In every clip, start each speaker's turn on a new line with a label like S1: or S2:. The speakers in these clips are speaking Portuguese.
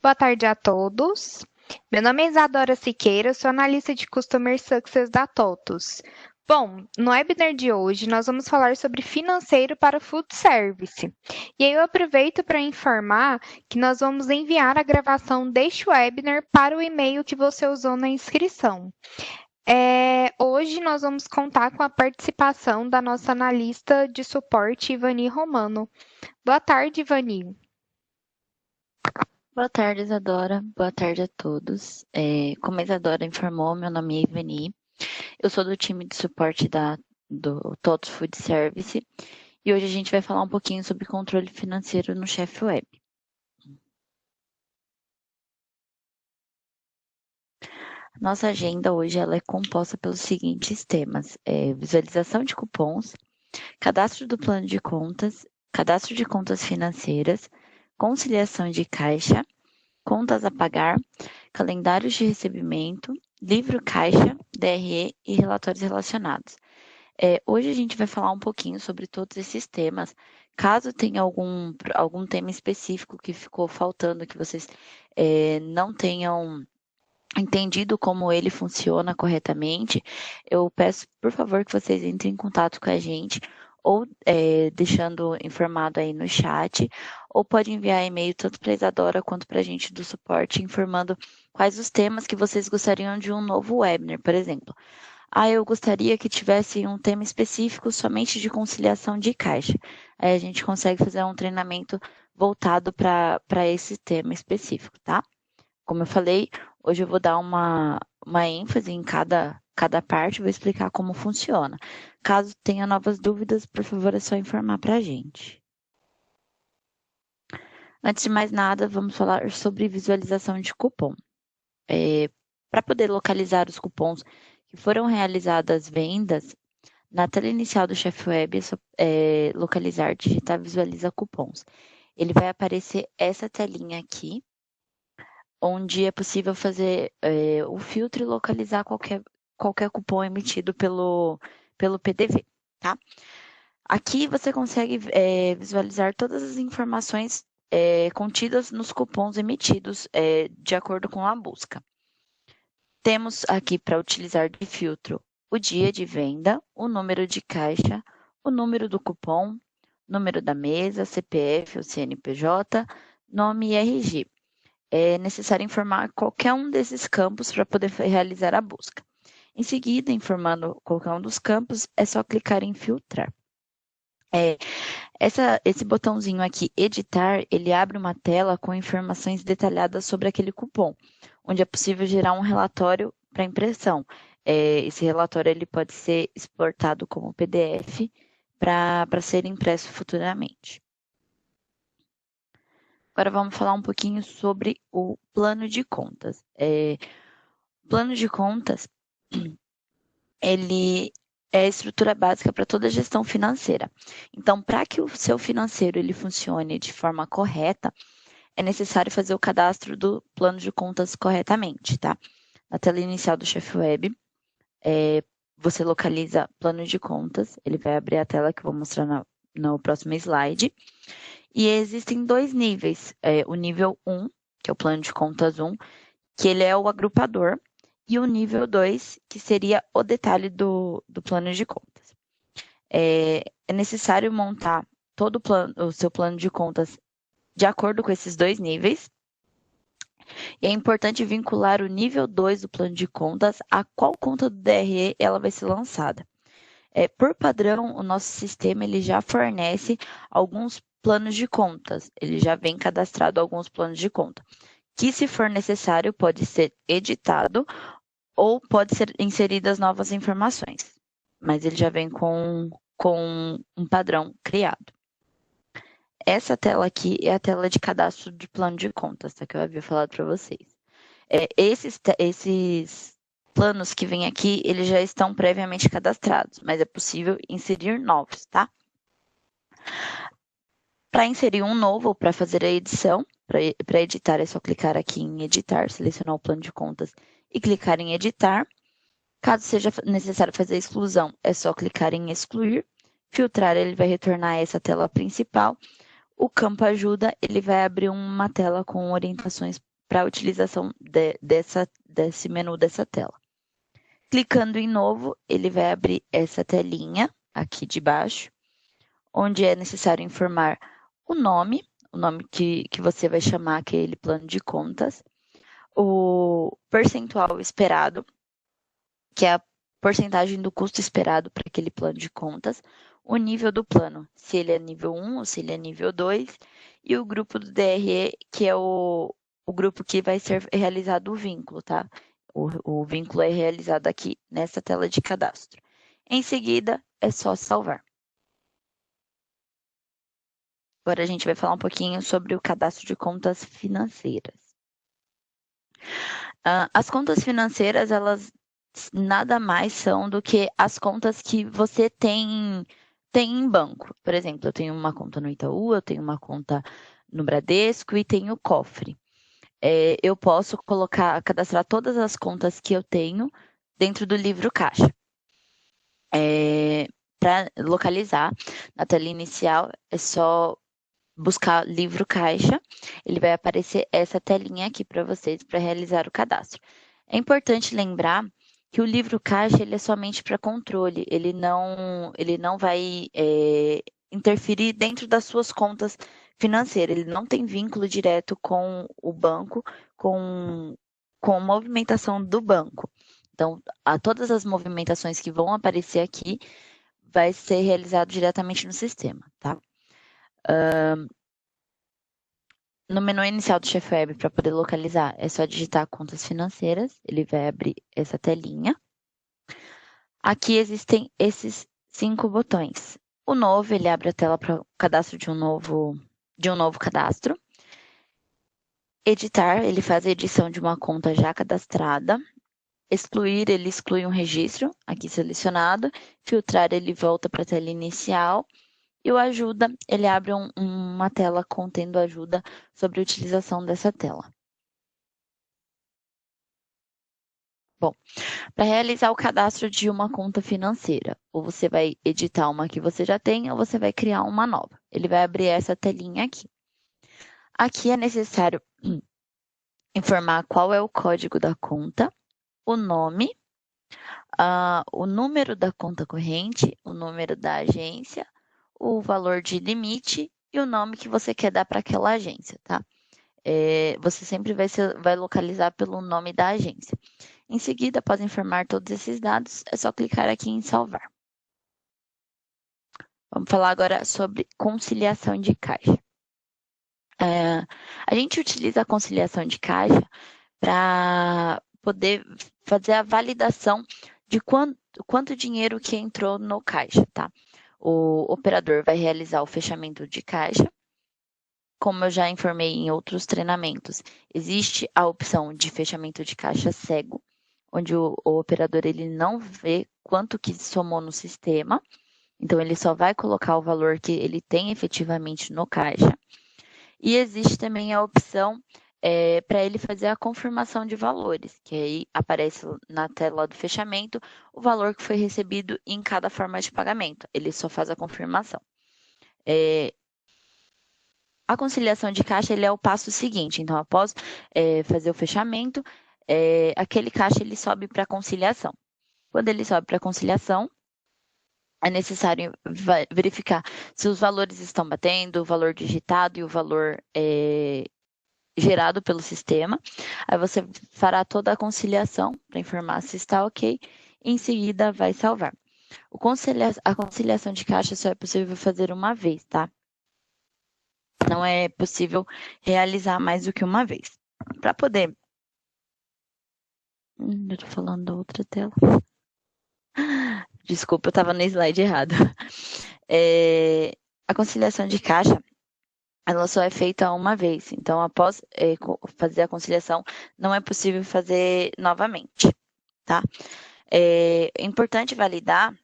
S1: Boa tarde a todos. Meu nome é Isadora Siqueira, sou analista de Customer Success da TOTUS. Bom, no webinar de hoje nós vamos falar sobre financeiro para food service. E aí eu aproveito para informar que nós vamos enviar a gravação deste webinar para o e-mail que você usou na inscrição. Hoje nós vamos contar com a participação da nossa analista de suporte, Ivani Romano. Boa tarde, Ivani.
S2: Boa tarde, Isadora. Boa tarde a todos. Como a Isadora informou, meu nome é Ivani. Eu sou do time de suporte do TOTOS Food Service e hoje a gente vai falar um pouquinho sobre controle financeiro no Chef Web. Nossa agenda hoje ela é composta pelos seguintes temas: visualização de cupons, cadastro do plano de contas, cadastro de contas financeiras, conciliação de caixa, contas a pagar, calendários de recebimento, livro caixa, DRE e relatórios relacionados. Hoje a gente vai falar um pouquinho sobre todos esses temas. Caso tenha algum tema específico que ficou faltando, que vocês não tenham entendido como ele funciona corretamente, eu peço, por favor, que vocês entrem em contato com a gente, ou deixando informado aí no chat, ou pode enviar e-mail tanto para a Isadora quanto para a gente do suporte, informando quais os temas que vocês gostariam de um novo webinar, por exemplo. Eu gostaria que tivesse um tema específico somente de conciliação de caixa. Aí a gente consegue fazer um treinamento voltado para esse tema específico, tá? Como eu falei, hoje eu vou dar uma ênfase em cada parte, vou explicar como funciona. Caso tenha novas dúvidas, por favor, é só informar para a gente. Antes de mais nada, vamos falar sobre visualização de cupom. Para poder localizar os cupons que foram realizadas vendas, na tela inicial do Chef Web é só localizar, digitar visualiza cupons. Ele vai aparecer essa telinha aqui, onde é possível fazer o filtro e localizar qualquer cupom emitido pelo PDV, tá? Aqui você consegue visualizar todas as informações contidas nos cupons emitidos de acordo com a busca. Temos aqui para utilizar de filtro o dia de venda, o número de caixa, o número do cupom, número da mesa, CPF ou CNPJ, nome e RG. É necessário informar qualquer um desses campos para poder realizar a busca. Em seguida, informando qualquer um dos campos, é só clicar em filtrar. Esse botãozinho aqui, editar, ele abre uma tela com informações detalhadas sobre aquele cupom, onde é possível gerar um relatório para impressão. Esse relatório ele pode ser exportado como PDF para ser impresso futuramente. Agora vamos falar um pouquinho sobre o plano de contas. O plano de contas, ele é a estrutura básica para toda a gestão financeira. Então, para que o seu financeiro ele funcione de forma correta, é necessário fazer o cadastro do plano de contas corretamente, tá? Na tela inicial do Chef Web, você localiza plano de contas, ele vai abrir a tela que eu vou mostrar no próximo slide. E existem dois níveis, o nível 1, que é o plano de contas 1, que ele é o agrupador, e o nível 2, que seria o detalhe do plano de contas. É necessário montar todo o seu plano de contas de acordo com esses dois níveis, e é importante vincular o nível 2 do plano de contas a qual conta do DRE ela vai ser lançada. Por padrão, o nosso sistema ele já fornece alguns planos de contas, ele já vem cadastrado alguns planos de conta, que se for necessário pode ser editado ou pode ser inseridas novas informações, mas ele já vem com um padrão criado. Essa tela aqui é a tela de cadastro de plano de contas, tá? Que eu havia falado para vocês. Esses planos que vêm aqui, eles já estão previamente cadastrados, mas é possível inserir novos, tá? Para inserir um novo ou para fazer a edição, para editar é só clicar aqui em editar, selecionar o plano de contas e clicar em editar. Caso seja necessário fazer a exclusão, é só clicar em excluir. Filtrar, ele vai retornar essa tela principal. O campo ajuda, ele vai abrir uma tela com orientações para a utilização desse menu dessa tela. Clicando em novo, ele vai abrir essa telinha aqui de baixo, onde é necessário informar o nome que você vai chamar aquele plano de contas, o percentual esperado, que é a porcentagem do custo esperado para aquele plano de contas, o nível do plano, se ele é nível 1 ou se ele é nível 2, e o grupo do DRE, que é o grupo que vai ser realizado o vínculo, tá? O vínculo é realizado aqui nessa tela de cadastro. Em seguida, é só salvar. Agora a gente vai falar um pouquinho sobre o cadastro de contas financeiras. As contas financeiras, elas nada mais são do que as contas que você tem em banco. Por exemplo, eu tenho uma conta no Itaú, eu tenho uma conta no Bradesco e tenho o cofre. Eu posso cadastrar todas as contas que eu tenho dentro do livro caixa. Para localizar, na tela inicial, é só buscar livro caixa, ele vai aparecer essa telinha aqui para vocês para realizar o cadastro. É importante lembrar que o livro caixa ele é somente para controle, ele não vai interferir dentro das suas contas financeiras, ele não tem vínculo direto com o banco, com a movimentação do banco. Então, todas as movimentações que vão aparecer aqui vai ser realizado diretamente no sistema, tá? No menu inicial do Chef Web, para poder localizar, é só digitar contas financeiras, ele vai abrir essa telinha. Aqui existem esses 5 botões. O novo, ele abre a tela para o cadastro de um novo cadastro. Editar, ele faz a edição de uma conta já cadastrada. Excluir, ele exclui um registro, aqui selecionado. Filtrar, ele volta para a tela inicial. E o ajuda, ele abre uma tela contendo ajuda sobre a utilização dessa tela. Bom, para realizar o cadastro de uma conta financeira, ou você vai editar uma que você já tem, ou você vai criar uma nova. Ele vai abrir essa telinha aqui. Aqui é necessário informar qual é o código da conta, o nome, o número da conta corrente, o número da agência, o valor de limite e o nome que você quer dar para aquela agência, tá? Você sempre vai localizar pelo nome da agência. Em seguida, após informar todos esses dados, é só clicar aqui em salvar. Vamos falar agora sobre conciliação de caixa. A gente utiliza a conciliação de caixa para poder fazer a validação de quanto dinheiro que entrou no caixa, tá? O operador vai realizar o fechamento de caixa. Como eu já informei em outros treinamentos, existe a opção de fechamento de caixa cego, onde o operador ele não vê quanto que somou no sistema, então ele só vai colocar o valor que ele tem efetivamente no caixa. E existe também a opção para ele fazer a confirmação de valores, que aí aparece na tela do fechamento o valor que foi recebido em cada forma de pagamento. Ele só faz a confirmação. A conciliação de caixa ele é o passo seguinte. Então, após fazer o fechamento, aquele caixa ele sobe para a conciliação. Quando ele sobe para a conciliação, é necessário verificar se os valores estão batendo, o valor digitado e o valor gerado pelo sistema. Aí você fará toda a conciliação para informar se está ok. E em seguida, vai salvar. A conciliação de caixa só é possível fazer uma vez, tá? Não é possível realizar mais do que uma vez. Para poder... Eu estou falando da outra tela. Desculpa, eu estava no slide errado. A conciliação de caixa, ela só é feita uma vez. Então, após fazer a conciliação, não é possível fazer novamente, tá? É importante validar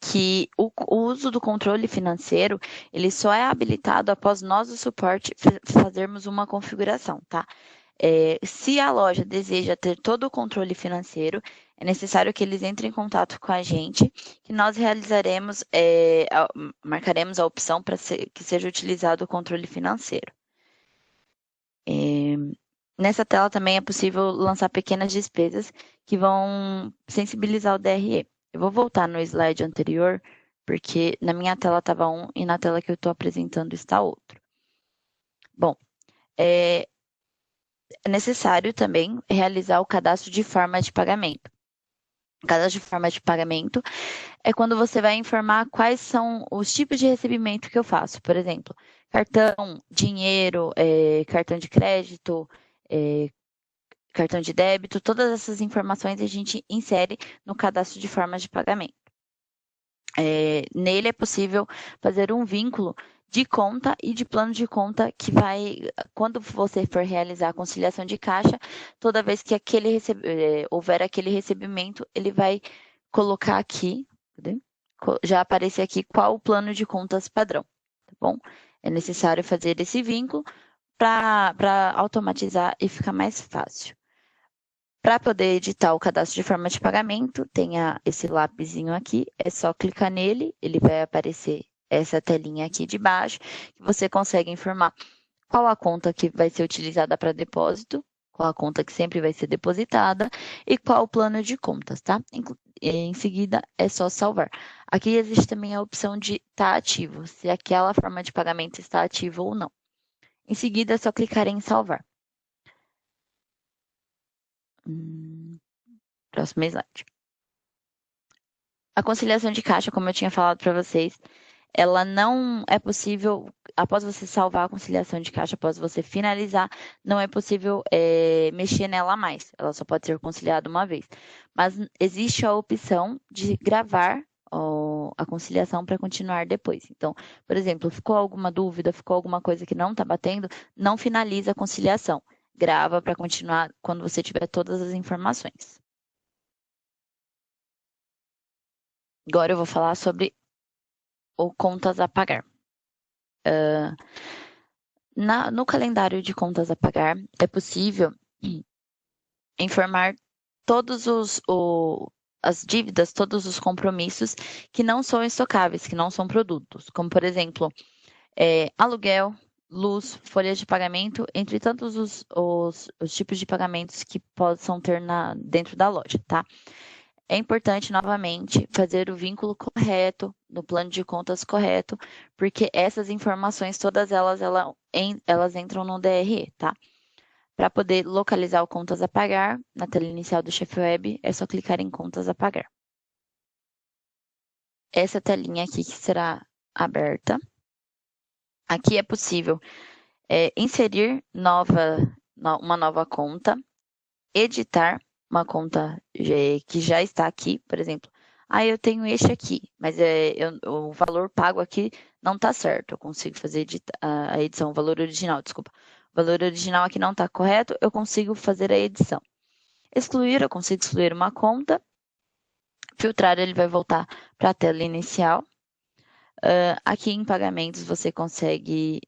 S2: que o uso do controle financeiro, ele só é habilitado após nós, do suporte, fazermos uma configuração, tá? Se a loja deseja ter todo o controle financeiro, é necessário que eles entrem em contato com a gente, que nós realizaremos, marcaremos a opção para que seja utilizado o controle financeiro. Nessa tela também é possível lançar pequenas despesas que vão sensibilizar o DRE. Eu vou voltar no slide anterior, porque na minha tela estava um e na tela que eu estou apresentando está outro. Bom, é necessário também realizar o cadastro de forma de pagamento. O cadastro de forma de pagamento é quando você vai informar quais são os tipos de recebimento que eu faço. Por exemplo, cartão, dinheiro, cartão de crédito, cartão de débito, todas essas informações a gente insere no cadastro de forma de pagamento. Nele é possível fazer um vínculo de conta e de plano de conta que vai, quando você for realizar a conciliação de caixa, toda vez que houver aquele recebimento, ele vai colocar aqui, já aparecer aqui qual o plano de contas padrão, tá bom? É necessário fazer esse vínculo para automatizar e ficar mais fácil. Para poder editar o cadastro de forma de pagamento, tem esse lapisinho aqui, é só clicar nele, ele vai aparecer essa telinha aqui de baixo, que você consegue informar qual a conta que vai ser utilizada para depósito, qual a conta que sempre vai ser depositada e qual o plano de contas, tá? Em seguida, é só salvar. Aqui existe também a opção de estar ativo, se aquela forma de pagamento está ativa ou não. Em seguida, é só clicar em salvar. Próximo slide. A conciliação de caixa, como eu tinha falado para vocês, ela não é possível, após você salvar a conciliação de caixa, após você finalizar, não é possível mexer nela mais. Ela só pode ser conciliada uma vez. Mas existe a opção de gravar a conciliação para continuar depois. Então, por exemplo, ficou alguma dúvida, ficou alguma coisa que não está batendo, não finaliza a conciliação. Grava para continuar quando você tiver todas as informações. Agora eu vou falar sobre o contas a pagar. No calendário de contas a pagar, é possível informar todos as dívidas, todos os compromissos que não são estocáveis, que não são produtos, como por exemplo, aluguel, luz, folha de pagamento, entre tantos os tipos de pagamentos que possam ter dentro da loja, tá? É importante, novamente, fazer o vínculo correto, no plano de contas correto, porque essas informações, todas elas entram no DRE, tá? Para poder localizar o contas a pagar, na tela inicial do Chef Web, é só clicar em contas a pagar. Essa telinha aqui que será aberta. Aqui é possível inserir uma nova conta, editar uma conta que já está aqui, por exemplo. Eu tenho este aqui, mas o valor pago aqui não está certo. Eu consigo fazer a edição, o valor original, desculpa. O valor original aqui não está correto, eu consigo fazer a edição. Excluir, eu consigo excluir uma conta. Filtrar, ele vai voltar para a tela inicial. Aqui em pagamentos, você consegue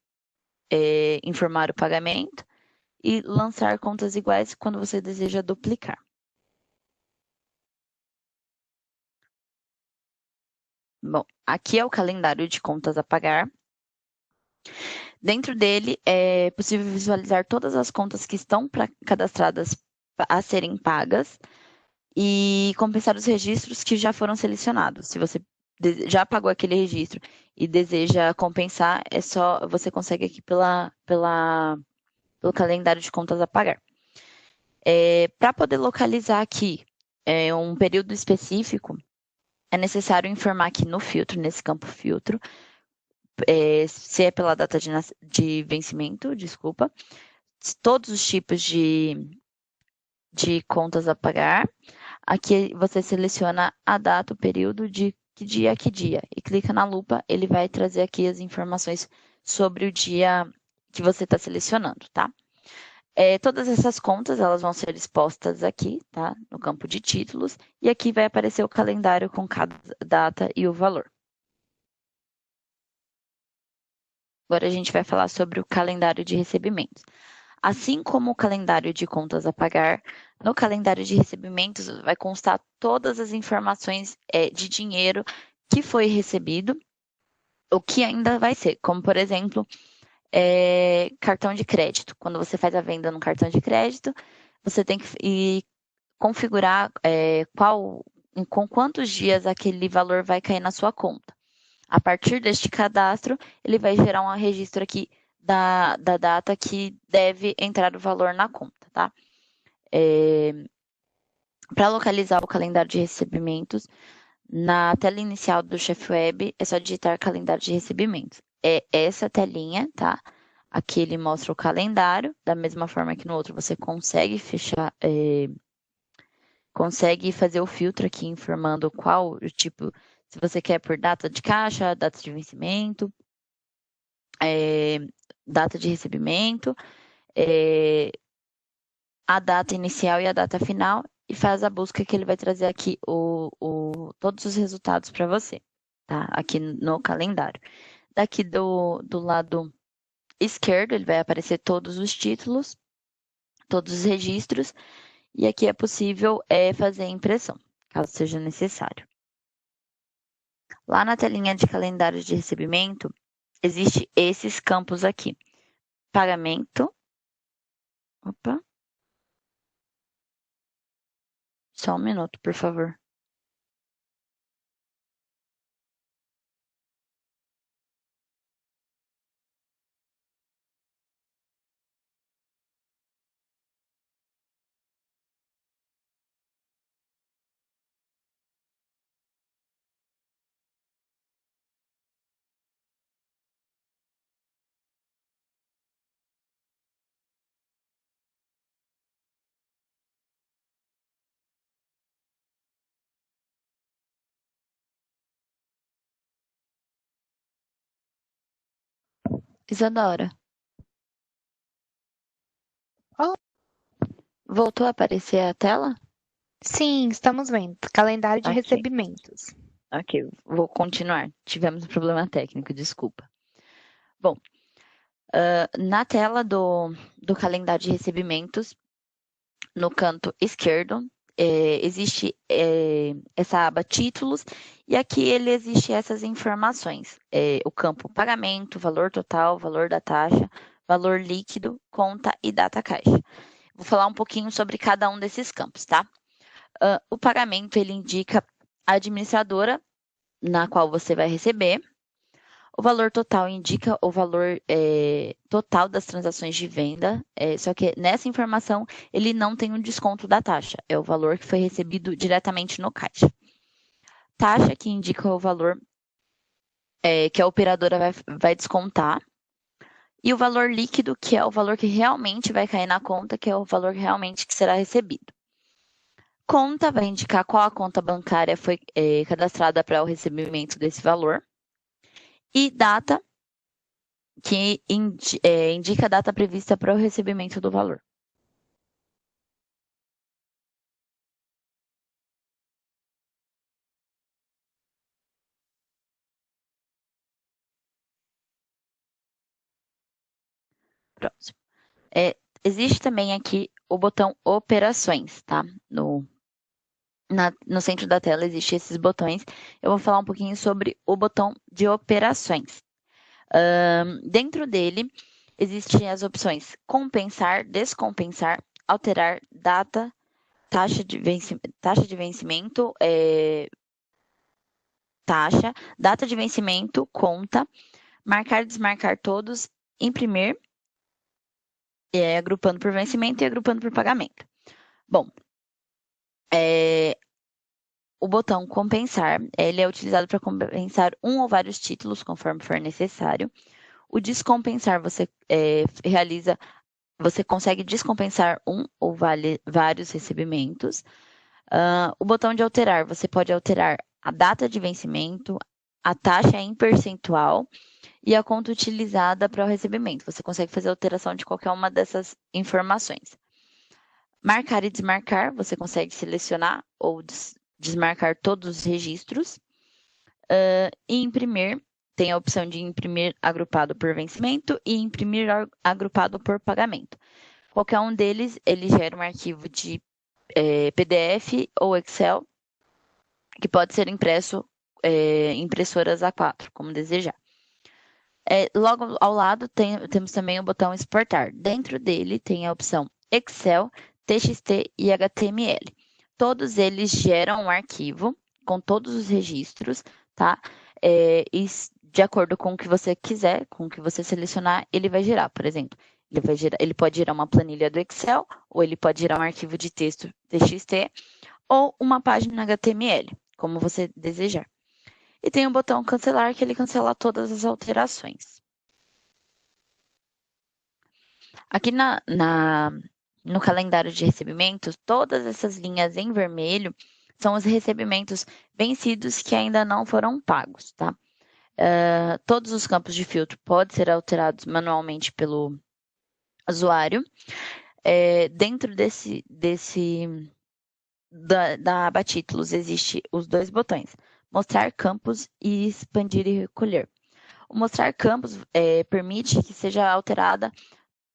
S2: informar o pagamento e lançar contas iguais quando você deseja duplicar. Bom, aqui é o calendário de contas a pagar. Dentro dele é possível visualizar todas as contas que estão cadastradas a serem pagas e compensar os registros que já foram selecionados. Se você já pagou aquele registro e deseja compensar, você consegue aqui pelo calendário de contas a pagar. Para poder localizar aqui um período específico, é necessário informar aqui no filtro, nesse campo filtro, se é pela data de vencimento, desculpa, todos os tipos de contas a pagar. Aqui você seleciona a data, o período, de que dia a que dia, e clica na lupa, ele vai trazer aqui as informações sobre o dia que você está selecionando, tá? Todas essas contas, elas vão ser expostas aqui, tá? No campo de títulos, e aqui vai aparecer o calendário com cada data e o valor. Agora a gente vai falar sobre o calendário de recebimentos. Assim como o calendário de contas a pagar, no calendário de recebimentos vai constar todas as informações de dinheiro que foi recebido, o que ainda vai ser, como por exemplo, cartão de crédito. Quando você faz a venda no cartão de crédito, você tem que configurar com quantos dias aquele valor vai cair na sua conta. A partir deste cadastro, ele vai gerar um registro aqui da data que deve entrar o valor na conta, tá? Para localizar o calendário de recebimentos, na tela inicial do Chef Web, é só digitar calendário de recebimentos. É essa telinha, tá? Aqui ele mostra o calendário, da mesma forma que no outro você consegue fechar, consegue fazer o filtro aqui informando qual o tipo, se você quer por data de caixa, data de vencimento, data de recebimento, a data inicial e a data final, e faz a busca que ele vai trazer aqui todos os resultados para você, tá? Aqui no calendário. Daqui do lado esquerdo, ele vai aparecer todos os títulos, todos os registros, e aqui é possível fazer a impressão, caso seja necessário. Lá na telinha de calendário de recebimento, existe esses campos aqui. Pagamento. Opa. Só um minuto, por favor. Isadora.
S1: Oh,
S2: Voltou a aparecer a tela?
S1: sim, estamos vendo. Calendário de
S2: Ok,
S1: recebimentos.
S2: ok, vou continuar. Tivemos um problema técnico, desculpa. Bom, na tela do calendário de recebimentos, no canto esquerdo, existe essa aba títulos, e aqui ele existe essas informações. O campo pagamento, valor total, valor da taxa, valor líquido, conta e data caixa. Vou falar um pouquinho sobre cada um desses campos, tá? O pagamento, ele indica a administradora na qual você vai receber. O valor total indica o valor total das transações de venda, só que nessa informação ele não tem um desconto da taxa, é o valor que foi recebido diretamente no caixa. Taxa que indica o valor que a operadora vai descontar, e o valor líquido, que é o valor que realmente vai cair na conta, que é o valor realmente que será recebido. Conta vai indicar qual a conta bancária foi cadastrada para o recebimento desse valor. E data, que indica a data prevista para o recebimento do valor. Próximo. Existe também aqui o botão Operações, tá? No centro da tela existem esses botões. Eu vou falar um pouquinho sobre o botão de operações. Dentro dele, existem as opções compensar, descompensar, alterar data, taxa de vencimento, taxa, data de vencimento, conta, marcar e desmarcar todos, imprimir, agrupando por vencimento e agrupando por pagamento. Bom, o botão compensar, ele é utilizado para compensar um ou vários títulos, conforme for necessário. O descompensar, você consegue descompensar um ou vários recebimentos. O botão de alterar, você pode alterar a data de vencimento, a taxa em percentual e a conta utilizada para o recebimento. Você consegue fazer alteração de qualquer uma dessas informações. Marcar e desmarcar, você consegue selecionar ou desmarcar todos os registros. E imprimir, tem a opção de imprimir agrupado por vencimento e imprimir agrupado por pagamento. Qualquer um deles, ele gera um arquivo de PDF ou Excel, que pode ser impresso em impressoras A4, como desejar. Logo ao lado temos também o botão exportar. Dentro dele tem a opção Excel, TXT e HTML. Todos eles geram um arquivo com todos os registros, tá? E de acordo com o que você quiser, com o que você selecionar, ele vai gerar. Por exemplo, ele pode gerar uma planilha do Excel, ou ele pode gerar um arquivo de texto TXT, ou uma página HTML, como você desejar. E tem o botão cancelar, que ele cancela todas as alterações. Aqui no calendário de recebimentos, todas essas linhas em vermelho são os recebimentos vencidos que ainda não foram pagos, tá? Todos os campos de filtro podem ser alterados manualmente pelo usuário. Dentro da aba títulos existe os dois botões, mostrar campos e expandir e recolher. O mostrar campos permite que seja alterada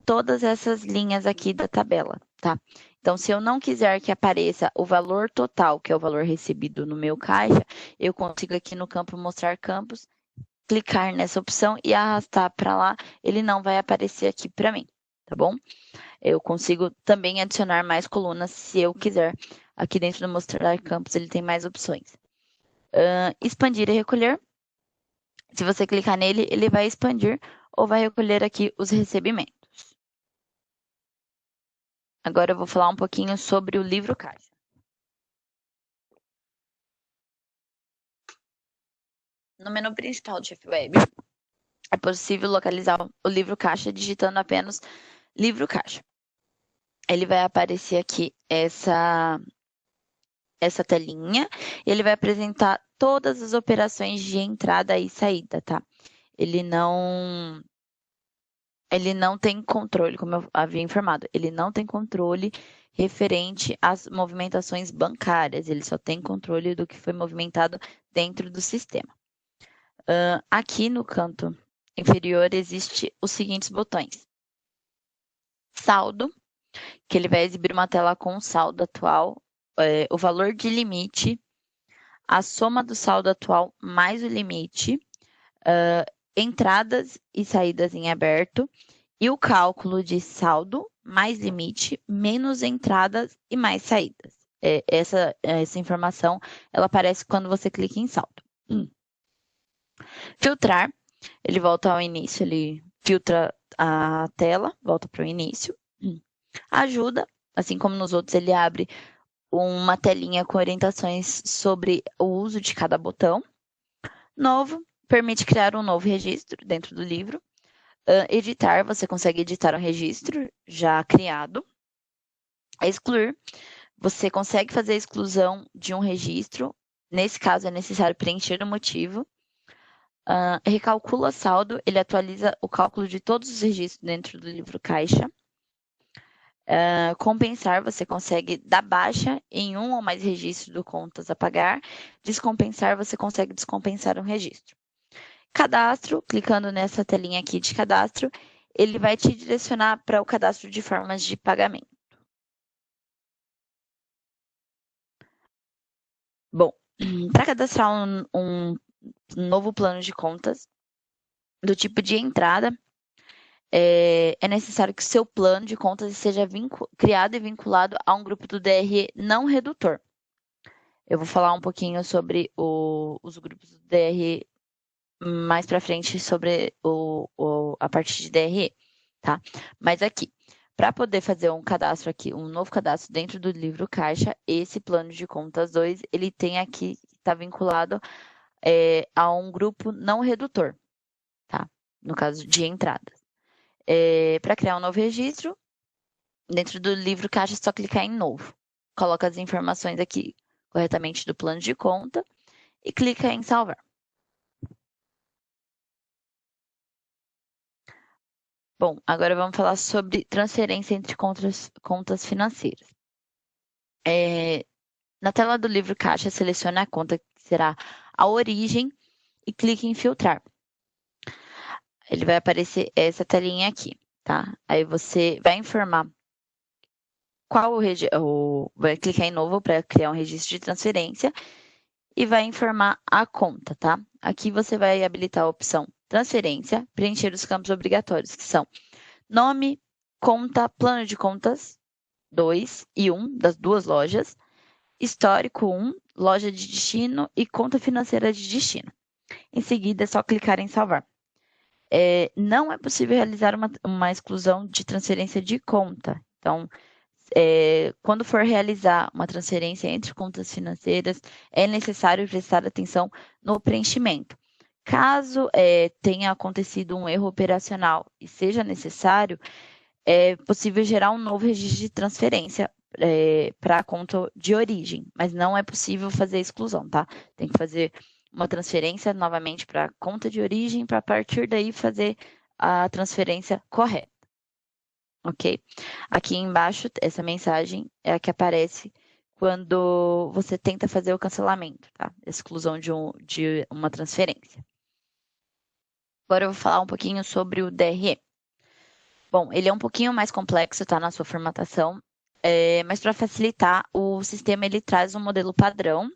S2: todas essas linhas aqui da tabela, tá? Então, se eu não quiser que apareça o valor total, que é o valor recebido no meu caixa, eu consigo aqui no campo mostrar campos, clicar nessa opção e arrastar para lá, ele não vai aparecer aqui para mim, tá bom? Eu consigo também adicionar mais colunas se eu quiser. Aqui dentro do mostrar campos ele tem mais opções. Expandir e recolher. Se você clicar nele, ele vai expandir ou vai recolher aqui os recebimentos. Agora eu vou falar um pouquinho sobre o livro caixa. No menu principal do Chef Web, é possível localizar o livro caixa digitando apenas livro caixa. Ele vai aparecer aqui essa telinha e ele vai apresentar todas as operações de entrada e saída, tá? Ele não tem controle, como eu havia informado, ele não tem controle referente às movimentações bancárias, ele só tem controle do que foi movimentado dentro do sistema. Aqui no canto inferior existe os seguintes botões. Saldo, que ele vai exibir uma tela com o saldo atual, o valor de limite, a soma do saldo atual mais o limite, entradas e saídas em aberto, e o cálculo de saldo mais limite, menos entradas e mais saídas. Essa informação, ela aparece quando você clica em saldo. Filtrar, ele volta ao início, ele filtra a tela, volta para o início. Ajuda, assim como nos outros, ele abre uma telinha com orientações sobre o uso de cada botão. Novo, permite criar um novo registro dentro do livro. Editar, você consegue editar um registro já criado. Excluir, você consegue fazer a exclusão de um registro. Nesse caso, é necessário preencher o motivo. Recalcula saldo, ele atualiza o cálculo de todos os registros dentro do livro caixa. Compensar, você consegue dar baixa em um ou mais registros do contas a pagar. Descompensar, você consegue descompensar um registro. Cadastro, clicando nessa telinha aqui de cadastro, ele vai te direcionar para o cadastro de formas de pagamento. Bom, para cadastrar um novo plano de contas do tipo de entrada, é necessário que o seu plano de contas seja criado e vinculado a um grupo do DRE não redutor. Eu vou falar um pouquinho sobre os grupos do DRE mais para frente sobre a parte de DRE, tá? Mas aqui, para poder fazer um cadastro aqui, um novo cadastro dentro do livro caixa, esse plano de contas 2, ele tem aqui, está vinculado a um grupo não redutor, tá? No caso de entradas. Para criar um novo registro, dentro do livro caixa, é só clicar em novo. Coloca as informações aqui corretamente do plano de conta e clica em salvar. Bom, agora vamos falar sobre transferência entre contas financeiras. Na tela do livro caixa, selecione a conta que será a origem e clique em filtrar. Ele vai aparecer essa telinha aqui, tá? Aí você vai informar vai clicar em novo para criar um registro de transferência e vai informar a conta, tá? Aqui você vai habilitar a opção transferência, preencher os campos obrigatórios, que são nome, conta, plano de contas 2 e 1 das duas lojas, histórico 1, loja de destino e conta financeira de destino. Em seguida, é só clicar em salvar. Não é possível realizar uma exclusão de transferência de conta. Então, quando for realizar uma transferência entre contas financeiras, é necessário prestar atenção no preenchimento. Caso tenha acontecido um erro operacional e seja necessário, é possível gerar um novo registro de transferência para a conta de origem, mas não é possível fazer exclusão, tá? Tem que fazer uma transferência novamente para a conta de origem, para a partir daí fazer a transferência correta. Ok? Aqui embaixo, essa mensagem é a que aparece quando você tenta fazer o cancelamento, tá? Exclusão de uma transferência. Agora eu vou falar um pouquinho sobre o DRE. Bom, ele é um pouquinho mais complexo, tá, na sua formatação, mas para facilitar, o sistema ele traz um modelo padrão,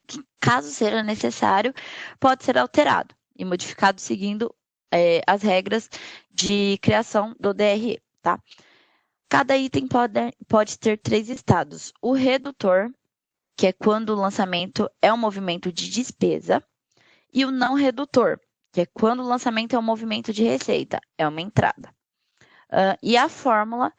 S2: que, caso seja necessário, pode ser alterado e modificado seguindo as regras de criação do DRE, tá? Cada item pode ter 3 estados. O redutor, que é quando o lançamento é um movimento de despesa, e o não redutor, que é quando o lançamento é um movimento de receita, é uma entrada. E a fórmula,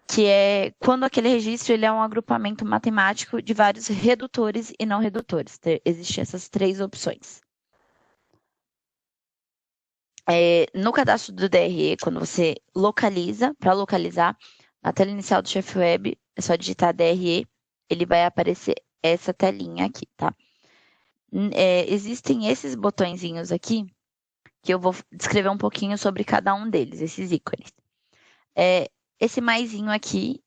S2: que é quando aquele registro ele é um agrupamento matemático de vários redutores e não redutores. Existem essas 3 opções. No cadastro do DRE, quando você localiza, para localizar, na tela inicial do Chef Web, é só digitar DRE, ele vai aparecer essa telinha aqui, tá? Existem esses botõezinhos aqui, que eu vou descrever um pouquinho sobre cada um deles, esses ícones. Esse maisinho aqui,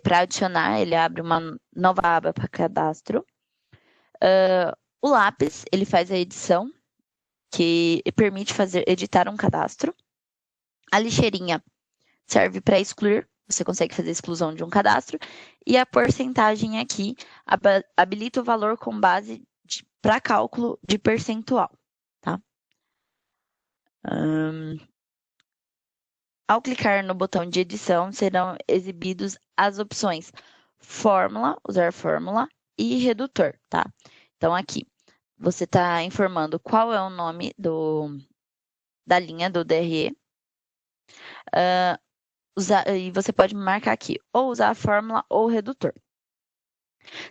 S2: para adicionar, ele abre uma nova aba para cadastro. O lápis, ele faz a edição, que permite editar um cadastro. A lixeirinha serve para excluir, você consegue fazer exclusão de um cadastro. E a porcentagem aqui habilita o valor com base para cálculo de percentual, tá? Ao clicar no botão de edição, serão exibidos as opções fórmula, usar fórmula e redutor, tá? Então, aqui, você está informando qual é o nome da linha do DRE. E você pode marcar aqui, ou usar a fórmula ou o redutor.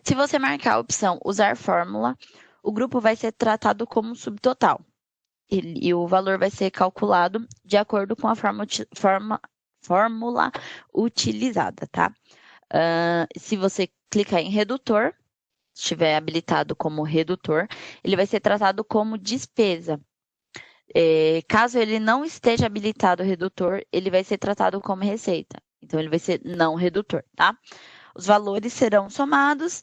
S2: Se você marcar a opção usar fórmula, o grupo vai ser tratado como subtotal. E o valor vai ser calculado de acordo com a fórmula utilizada, tá? Se você clicar em redutor, estiver habilitado como redutor, ele vai ser tratado como despesa. Caso ele não esteja habilitado o redutor, ele vai ser tratado como receita. Então, ele vai ser não redutor, tá? Os valores serão somados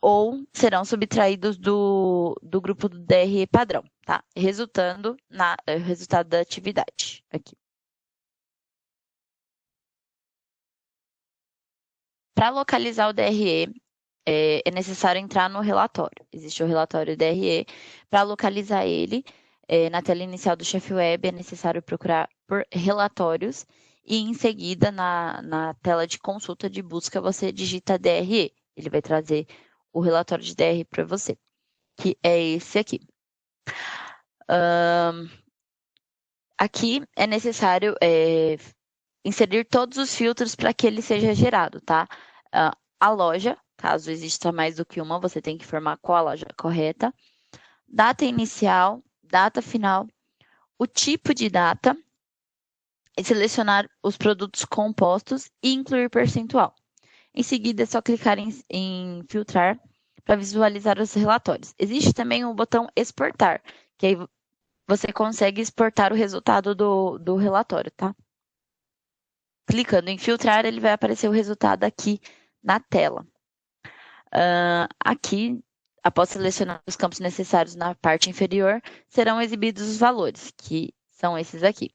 S2: ou serão subtraídos do grupo do DRE padrão, tá? Resultando no resultado da atividade aqui. Para localizar o DRE, é necessário entrar no relatório. Existe o relatório DRE. Para localizar ele, na tela inicial do Chef Web, é necessário procurar por relatórios e, em seguida, na tela de consulta de busca, você digita DRE. Ele vai trazer o relatório de DRE para você, que é esse aqui. Aqui é necessário inserir todos os filtros para que ele seja gerado, tá? A loja, caso exista mais do que uma, você tem que informar qual a loja correta. Data inicial, data final, o tipo de data, e selecionar os produtos compostos e incluir percentual. Em seguida, é só clicar em filtrar para visualizar os relatórios. Existe também o botão exportar, que aí você consegue exportar o resultado do relatório, tá? Clicando em filtrar, ele vai aparecer o resultado aqui na tela. Aqui, após selecionar os campos necessários na parte inferior, serão exibidos os valores, que são esses aqui.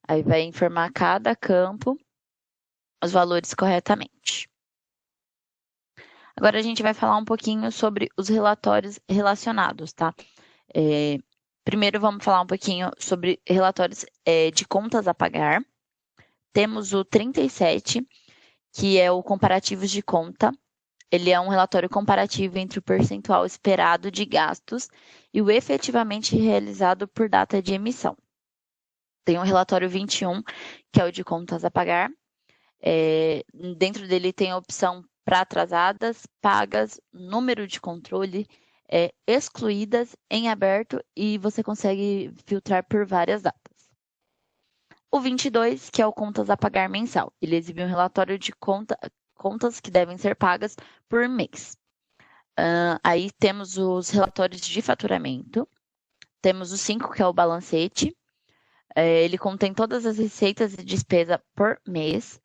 S2: Aí vai informar cada campo os valores corretamente. Agora a gente vai falar um pouquinho sobre os relatórios relacionados, tá? Primeiro, vamos falar um pouquinho sobre relatórios de contas a pagar. Temos o 37, que é o comparativos de conta. Ele é um relatório comparativo entre o percentual esperado de gastos e o efetivamente realizado por data de emissão. Tem o relatório 21, que é o de contas a pagar. Dentro dele tem a opção para atrasadas, pagas, número de controle, excluídas, em aberto, e você consegue filtrar por várias datas. O 22, que é o contas a pagar mensal. Ele exibe um relatório de contas que devem ser pagas por mês. Aí temos os relatórios de faturamento. Temos o 5, que é o balancete. Ele contém todas as receitas e despesa por mês.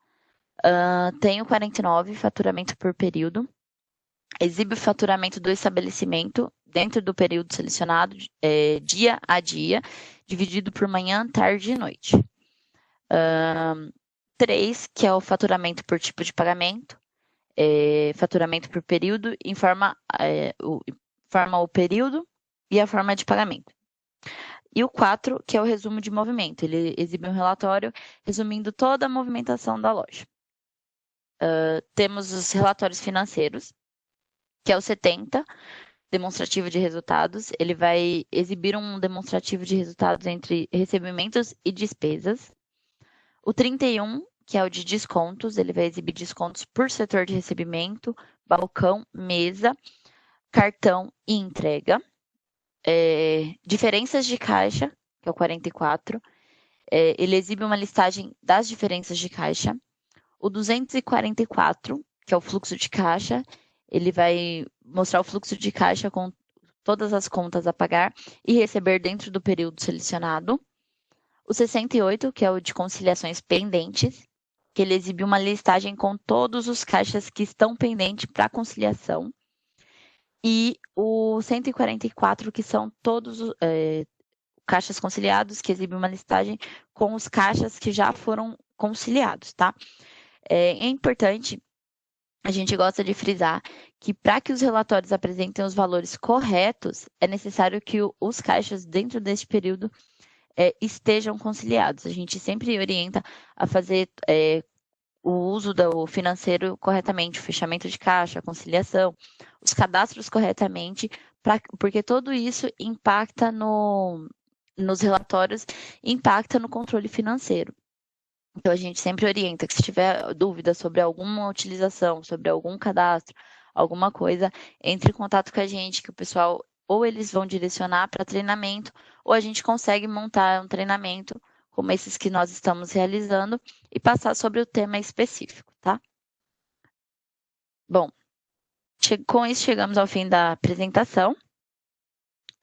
S2: Tem o 49, faturamento por período. Exibe o faturamento do estabelecimento dentro do período selecionado, dia a dia, dividido por manhã, tarde e noite. 3, que é o faturamento por tipo de pagamento. Faturamento por período, informa o período e a forma de pagamento. E o 4, que é o resumo de movimento. Ele exibe um relatório resumindo toda a movimentação da loja. Temos os relatórios financeiros, que é o 70, demonstrativo de resultados. Ele vai exibir um demonstrativo de resultados entre recebimentos e despesas. O 31, que é o de descontos, ele vai exibir descontos por setor de recebimento, balcão, mesa, cartão e entrega. Diferenças de caixa, que é o 44, ele exibe uma listagem das diferenças de caixa. O 244, que é o fluxo de caixa, ele vai mostrar o fluxo de caixa com todas as contas a pagar e receber dentro do período selecionado. O 68, que é o de conciliações pendentes, que ele exibe uma listagem com todos os caixas que estão pendentes para conciliação. E o 144, que são todos os caixas conciliados, que exibe uma listagem com os caixas que já foram conciliados, tá? É importante, a gente gosta de frisar que para que os relatórios apresentem os valores corretos, é necessário que os caixas dentro deste período estejam conciliados. A gente sempre orienta a fazer o uso do financeiro corretamente, o fechamento de caixa, a conciliação, os cadastros corretamente, porque tudo isso impacta nos relatórios, impacta no controle financeiro. Então, a gente sempre orienta que se tiver dúvida sobre alguma utilização, sobre algum cadastro, alguma coisa, entre em contato com a gente, que o pessoal ou eles vão direcionar para treinamento, ou a gente consegue montar um treinamento como esses que nós estamos realizando e passar sobre o tema específico, tá? Bom, com isso chegamos ao fim da apresentação.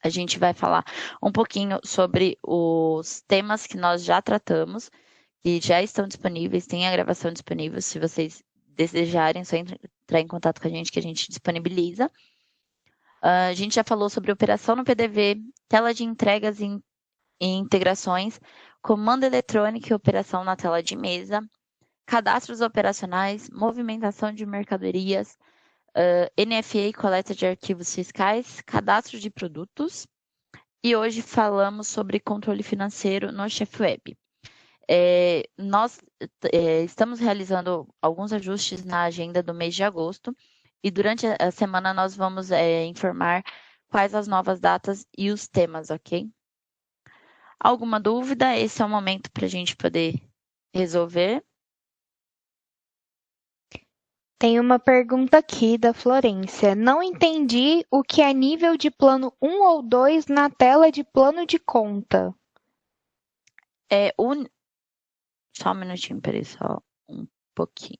S2: A gente vai falar um pouquinho sobre os temas que nós já tratamos e já estão disponíveis, tem a gravação disponível, se vocês desejarem, é só entrar em contato com a gente que a gente disponibiliza. A gente já falou sobre operação no PDV, tela de entregas e integrações, comando eletrônico e operação na tela de mesa, cadastros operacionais, movimentação de mercadorias, NFA e coleta de arquivos fiscais, cadastro de produtos. E hoje falamos sobre controle financeiro no Chef Web. Nós estamos realizando alguns ajustes na agenda do mês de agosto e durante a semana nós vamos informar quais as novas datas e os temas, ok? Alguma dúvida? Esse é o momento para a gente poder resolver.
S1: Tem uma pergunta aqui da Florência. Não entendi o que é nível de plano 1 ou 2 na tela de plano de conta.
S2: Só um minutinho, peraí, só um pouquinho.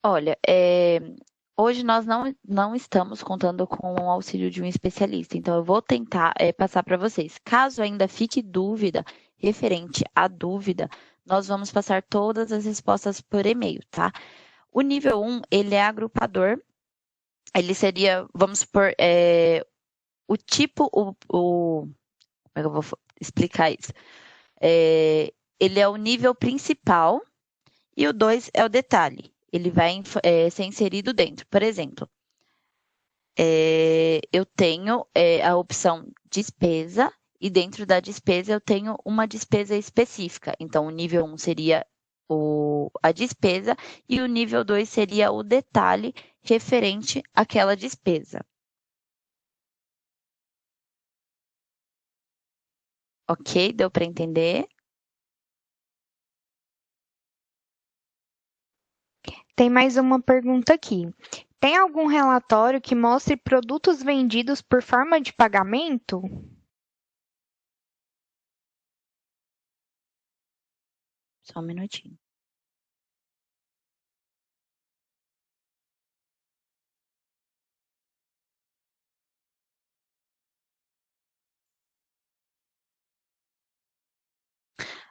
S2: Olha, hoje nós não estamos contando com o auxílio de um especialista, então eu vou tentar passar para vocês. Caso ainda fique dúvida, referente à dúvida, nós vamos passar todas as respostas por e-mail, tá? O nível um ele é agrupador, ele seria, vamos supor, o tipo, como é que eu vou explicar isso? Ele é o nível principal e o 2 é o detalhe. Ele vai ser inserido dentro. Por exemplo, eu tenho a opção despesa e dentro da despesa eu tenho uma despesa específica. Então, o nível um seria a despesa e o nível 2 seria o detalhe referente àquela despesa. Ok? Deu para entender?
S1: Tem mais uma pergunta aqui. Tem algum relatório que mostre produtos vendidos por forma de pagamento?
S2: Só um minutinho.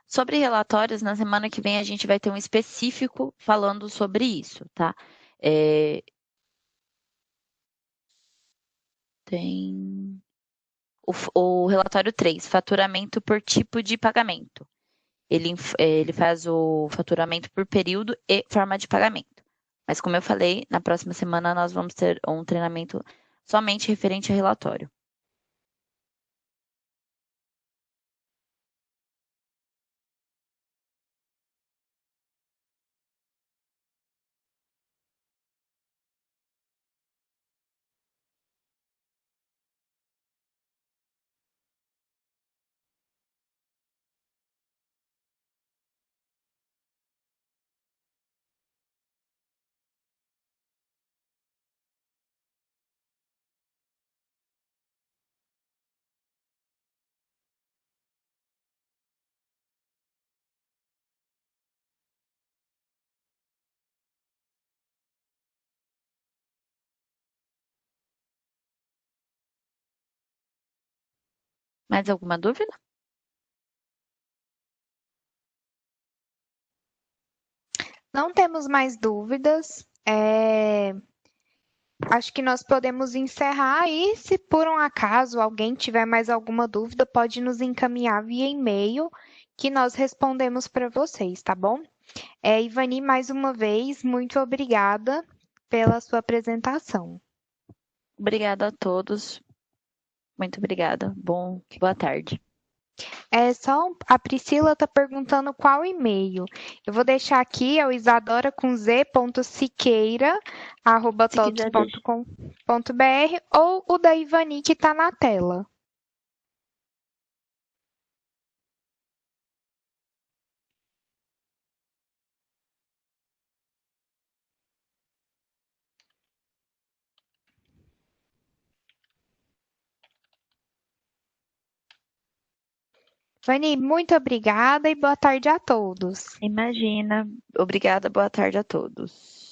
S2: Sobre relatórios, na semana que vem a gente vai ter um específico falando sobre isso, tá? É, tem o relatório 3, faturamento por tipo de pagamento. Ele faz o faturamento por período e forma de pagamento. Mas como eu falei, na próxima semana nós vamos ter um treinamento somente referente a relatório. Mais alguma dúvida?
S1: Não temos mais dúvidas. Acho que nós podemos encerrar e, se por um acaso alguém tiver mais alguma dúvida, pode nos encaminhar via e-mail que nós respondemos para vocês, tá bom? Ivani, mais uma vez, muito obrigada pela sua apresentação.
S2: Obrigada a todos. Muito obrigada. Boa tarde.
S1: A Priscila está perguntando qual e-mail. Eu vou deixar aqui, é o isadora com
S2: Se quiser deixar.
S1: z.siqueira@todos.com.br ou o da Ivani que está na tela. Ivani, muito obrigada e boa tarde a todos.
S2: Imagina. Obrigada, boa tarde a todos.